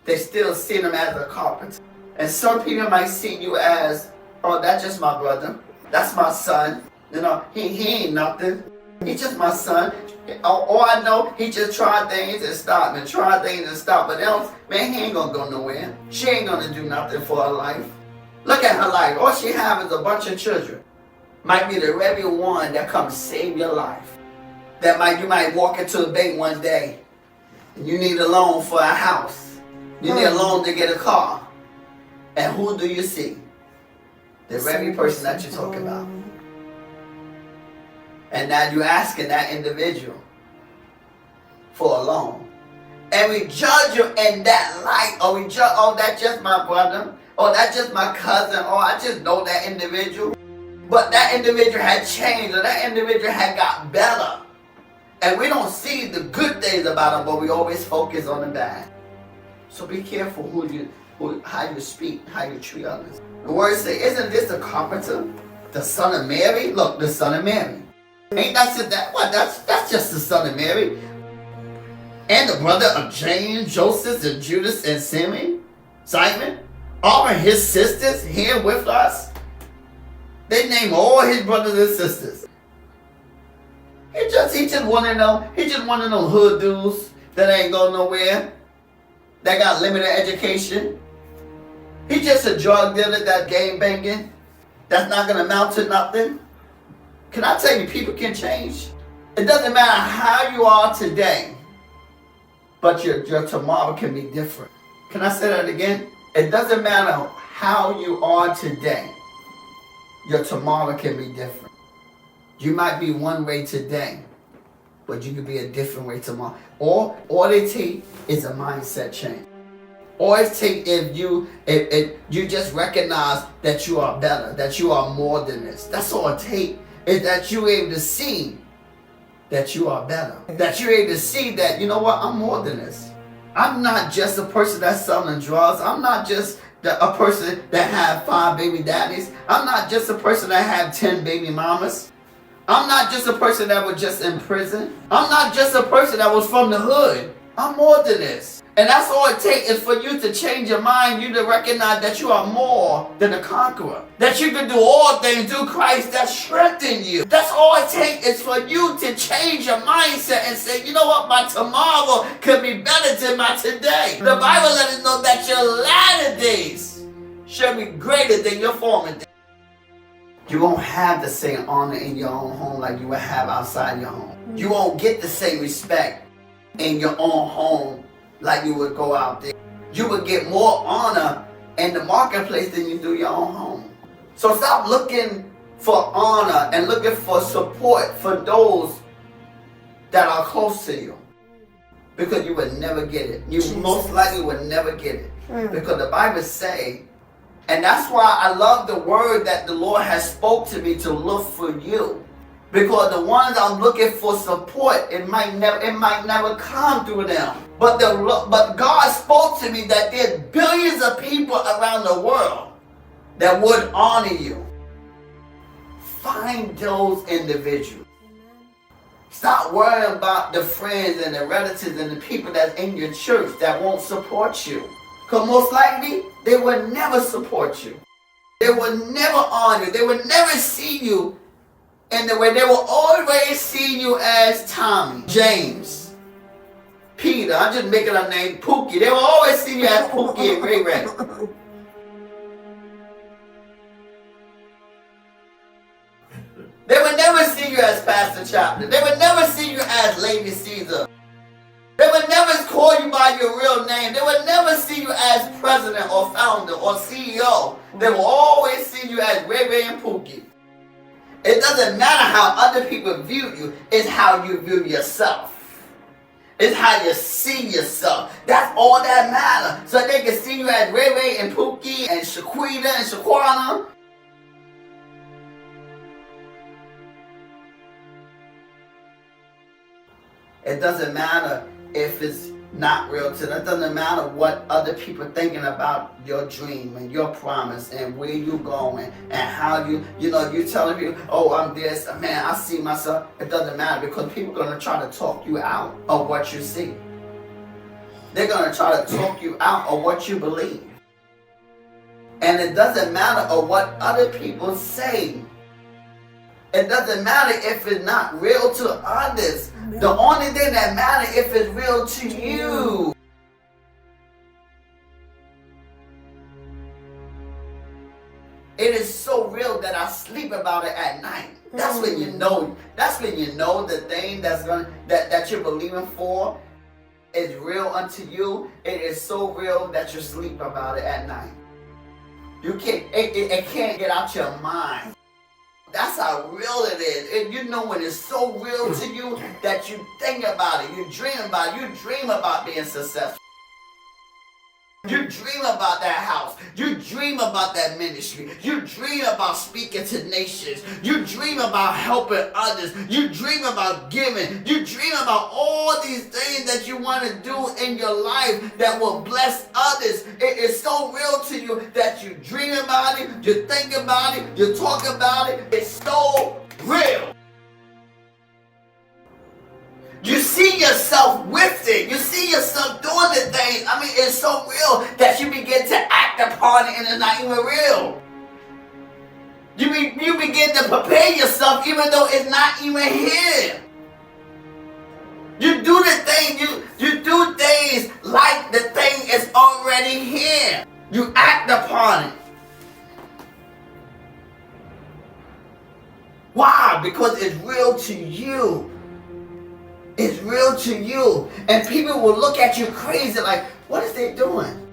they still see them as a carpenter. And some people might see you as, oh, that's just my brother. That's my son. He ain't nothing. He's just my son. All I know, he just tried things and stopped and tried things and stopped. But else, man, he ain't gonna go nowhere. She ain't gonna do nothing for her life. Look at her life. All she have is a bunch of children. Might be the very one that comes save your life. You might walk into a bank one day and you need a loan for a house. You need a loan to get a car. And who do you see? The very person that you're talking about. And now you're asking that individual for a loan. And we judge you in that light. Or we judge, oh, that's just my brother. Oh, that's just my cousin. Oh, I just know that individual. But that individual had changed. Or that individual had got better. And we don't see the good things about them, but we always focus on the bad. So be careful how you speak, how you treat others. The word says, isn't this the carpenter, the son of Mary? Look, the son of Mary. Ain't that just that? What? That's just the son of Mary. And the brother of James, Joseph, and Judas, and Simon. Aren't his sisters here with us? They name all his brothers and sisters. He just one of them hood dudes that ain't going nowhere. That got limited education. He just a drug dealer that game banging. That's not gonna amount to nothing. Can I tell you, people can change? It doesn't matter how you are today, but your tomorrow can be different. Can I say that again? It doesn't matter how you are today, your tomorrow can be different. You might be one way today, but you could be a different way tomorrow. All it takes is a mindset change. All it takes if you just recognize that you are better, that you are more than this. That's all it takes. Is that you're able to see that you are better. That you're able to see that, you know what, I'm more than this. I'm not just a person that's selling drugs. I'm not just a person that had 5 baby daddies. I'm not just a person that had 10 baby mamas. I'm not just a person that was just in prison. I'm not just a person that was from the hood. I'm more than this. And that's all it takes is for you to change your mind, you to recognize that you are more than a conqueror. That you can do all things through Christ that strengthens you. That's all it takes is for you to change your mindset and say, you know what, my tomorrow could be better than my today. The Bible let us know that your latter days shall be greater than your former days. You won't have the same honor in your own home like you would have outside your home. You won't get the same respect in your own home like you would go out there. You would get more honor in the marketplace than you do your own home. So stop looking for honor and looking for support for those that are close to you. Because you would never get it. You most likely would never get it. Because the Bible says, and that's why I love the word that the Lord has spoke to me to look for you. Because the ones I'm looking for support, it might never come through them. But God spoke to me that there's billions of people around the world that would honor you. Find those individuals. Stop worrying about the friends and the relatives and the people that's in your church that won't support you. Because most likely, they will never support you. They will never honor you. They will never see you in the way. They will always see you as Tommy, James, Peter. I'm just making a name, Pookie. They will always see you as Pookie and Ray Ray. They will never see you as Pastor Chaplain. They will never see you as Lady Caesar. They will never call you by your real name. They will never see you as president or founder or CEO. They will always see you as Ray Ray and Pookie. It doesn't matter how other people view you. It's how you view yourself. It's how you see yourself. That's all that matters. So they can see you as Ray Ray and Pookie and Shaquita and Shaquana. It doesn't matter if it's not real to them. It doesn't matter what other people thinking about your dream and your promise and where you're going and how you telling people, oh, I'm this, man, I see myself. It doesn't matter because people are going to try to talk you out of what you see. They're going to try to talk you out of what you believe. And it doesn't matter of what other people say. It doesn't matter if it's not real to others. The only thing that matters if it's real to you. It is so real that I sleep about it at night. That's when you know. That's when you know the thing that you're believing for is real unto you. It is so real that you sleep about it at night. You can't. It can't get out your mind. That's how real it is. And you know when it's so real to you that you think about it, you dream about it. You dream about being successful. You dream about that house. You dream about that ministry. You dream about speaking to nations. You dream about helping others. You dream about giving. You dream about all these things that you want to do in your life that will bless others. It is so real to you that you dream about it, you think about it, you talk about it. It's so real. You see yourself with it. You see yourself doing the things. I mean, it's so real that you begin to act upon it and it's not even real. You begin to prepare yourself even though it's not even here. You do the thing, you do things like the thing is already here. You act upon it. Why? Because it's real to you. It's real to you. And people will look at you crazy like, what is they doing?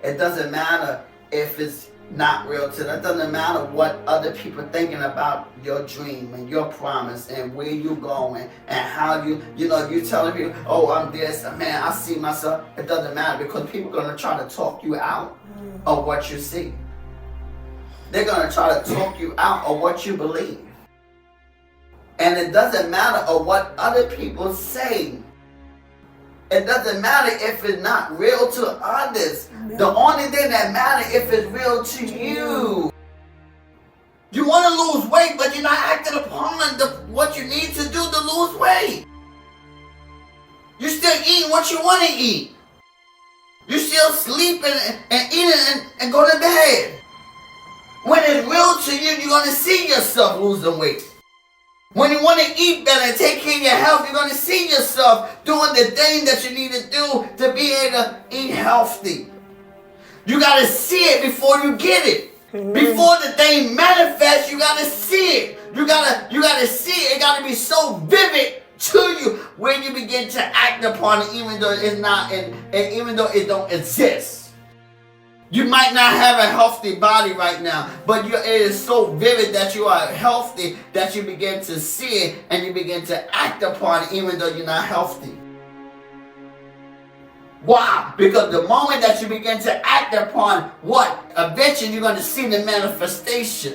It doesn't matter if it's not real to them. It doesn't matter what other people are thinking about your dream and your promise and where you're going and how you telling people, oh, I'm this, man, I see myself. It doesn't matter because people are going to try to talk you out of what you see. They're going to try to talk you out of what you believe. And it doesn't matter of what other people say. It doesn't matter if it's not real to others. The only thing that matters if it's real to you. You want to lose weight, but you're not acting upon what you need to do to lose weight. You still eating what you want to eat. You still sleeping and eating and go to bed. When it's real to you, you're going to see yourself losing weight. When you want to eat better and take care of your health, you're going to see yourself doing the thing that you need to do to be able to eat healthy. You got to see it before you get it. Before the thing manifests, you got to see it. You got to see it. It got to be so vivid to you when you begin to act upon it, even though it's not, and even though it don't exist. You might not have a healthy body right now, but it is so vivid that you are healthy that you begin to see it and you begin to act upon it even though you're not healthy. Why? Because the moment that you begin to act upon what? Eventually you're going to see the manifestation.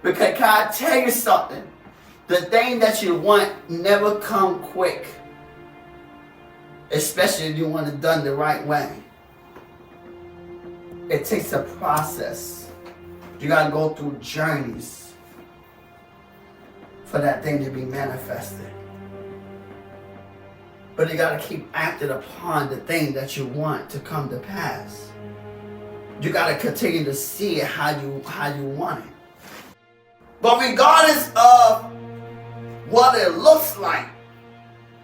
Because can I tell you something? The thing that you want never come quick. Especially if you want it done the right way. It takes a process. You got to go through journeys for that thing to be manifested. But you got to keep acting upon the thing that you want to come to pass. You got to continue to see it how you want it. But regardless of what it looks like,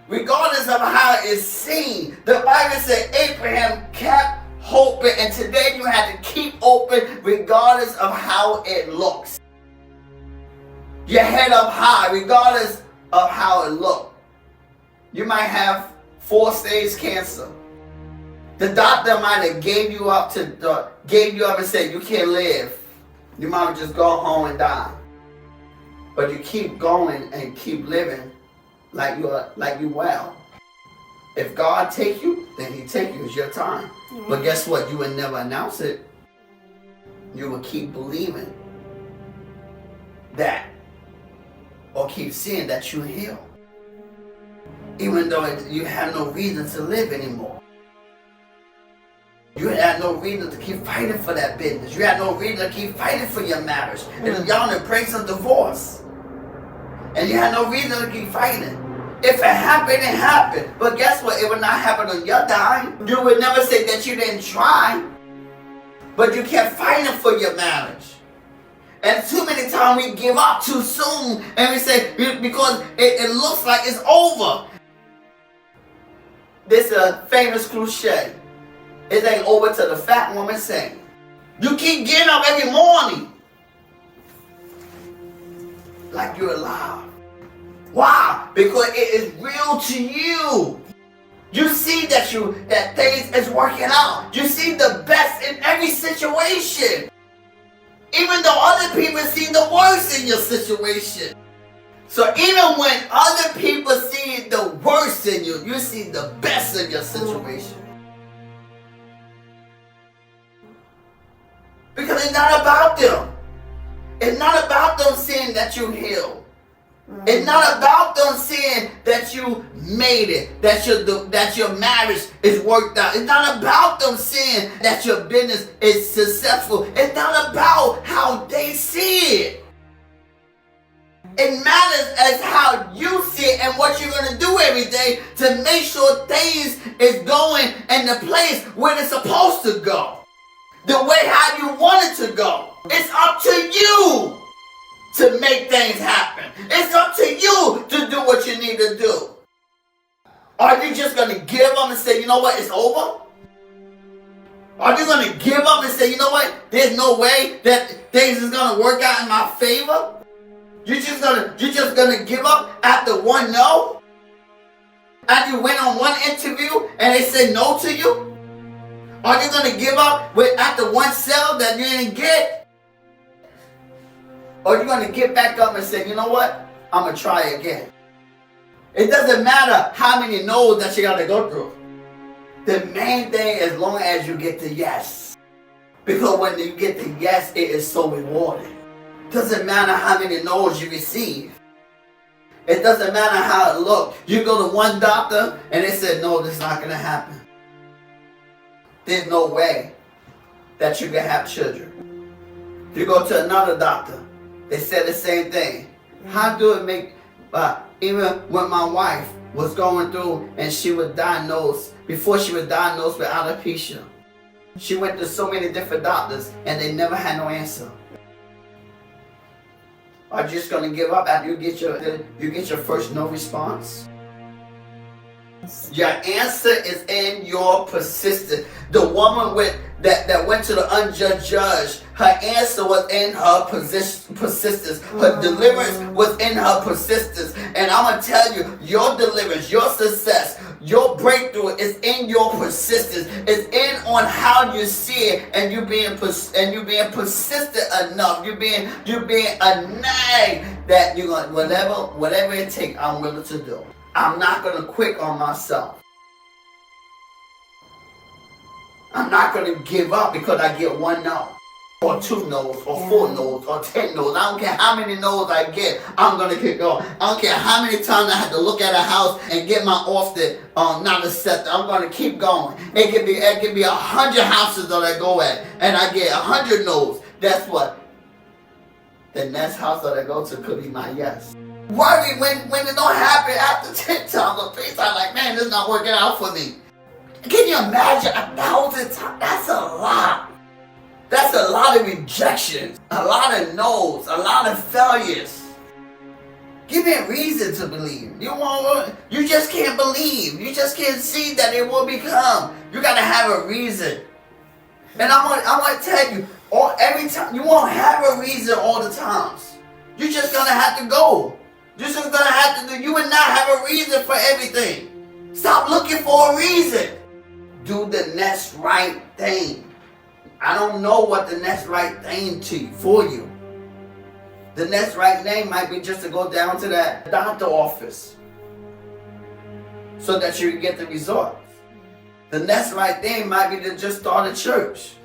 regardless of how it's seen, the Bible said Abraham kept hoping, and today you have to keep open regardless of how it looks. Your head up high regardless of how it looks. You might have 4-stage cancer. The doctor might have gave you up and said you can't live. You might just go home and die. But you keep going and keep living like you well. If God take you, then He take you. It's your time. Mm-hmm. But guess what? You would never announce it. You will keep believing that, or keep seeing that you heal, even though you have no reason to live anymore. You had no reason to keep fighting for that business. You had no reason to keep fighting for your marriage. Mm-hmm. And y'all in the breaks of divorce. And you had no reason to keep fighting. If it happened, it happened. But guess what? It would not happen on your dime. You would never say that you didn't try. But you kept fighting for your marriage. And too many times we give up too soon. And we say, because it looks like it's over. This is a famous cliche. It ain't over till the fat woman sings. You keep getting up every morning like you're alive. Why? Because it is real to you. You see that things is working out. You see the best in every situation. Even though other people see the worst in your situation. So even when other people see the worst in you, you see the best in your situation. Because it's not about them. It's not about them seeing that you healed. It's not about them seeing that you made it, that your marriage is worked out. It's not about them seeing that your business is successful. It's not about how they see it. It matters as how you see it and what you're going to do every day to make sure things is going in the place where it's supposed to go. The way how you want it to go. It's up to you to make things happen. It's up to you to do what you need to do. Are you just going to give up and say, you know what, it's over? Are you going to give up and say, you know what, there's no way that things is going to work out in my favor? You're just gonna give up after one no? And you went on one interview and they said no to you? Are you gonna give up after one sale that you didn't get? Or are you gonna get back up and say, you know what? I'm gonna try again. It doesn't matter how many no's that you gotta go through. The main thing, as long as you get the yes. Because when you get the yes, it is so rewarding. Doesn't matter how many no's you receive. It doesn't matter how it looks. You go to one doctor and they said, no, this is not going to happen. There's no way that you can have children. You go to another doctor. They said the same thing. How do it make, even when my wife was going through and she was diagnosed, before she was diagnosed with alopecia, she went to so many different doctors and they never had no answer. Are you just going to give up after you get your first no response? Your answer is in your persistence. The woman that went to the unjudged judge, her answer was in her persistence. Her deliverance was in her persistence. And I'm going to tell you, your deliverance, your success, your breakthrough is in your persistence. It's in on how you see it, and you being persistent enough. You being a nag that you're going, whatever it takes, I'm willing to do. I'm not going to quit on myself. I'm not going to give up because I get one no, or two no's, or four no's, or 10 no's. I don't care how many no's I get, I'm going to keep going. I don't care how many times I had to look at a house and get my offer not accepted. I'm going to keep going. It could be 100 houses that I go at, and I get 100 no's. That's what? The next house that I go to could be my yes. Worry when it don't happen after 10 times or 3 times, like, man, this is not working out for me. Can you imagine 1,000 times? That's a lot. That's a lot of rejections, a lot of no's, a lot of failures. Give me a reason to believe. You just can't believe. You just can't see that it will become. You got to have a reason. And I want to tell you, every time, you won't have a reason all the times. You're just going to have to go. You're just going to have to do. You will not have a reason for everything. Stop looking for a reason. Do the next right thing. I don't know what the next right thing for you. The next right thing might be just to go down to that doctor office so that you can get the results. The next right thing might be to just start a church.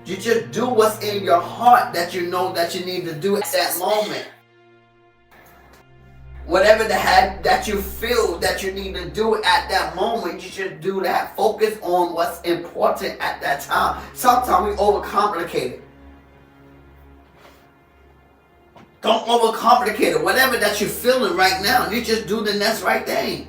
You just do what's in your heart that you know that you need to do at that moment. Whatever that you feel that you need to do at that moment, you should do that. Focus on what's important at that time. Sometimes we overcomplicate it. Don't overcomplicate it. Whatever that you're feeling right now, you just do the next right thing.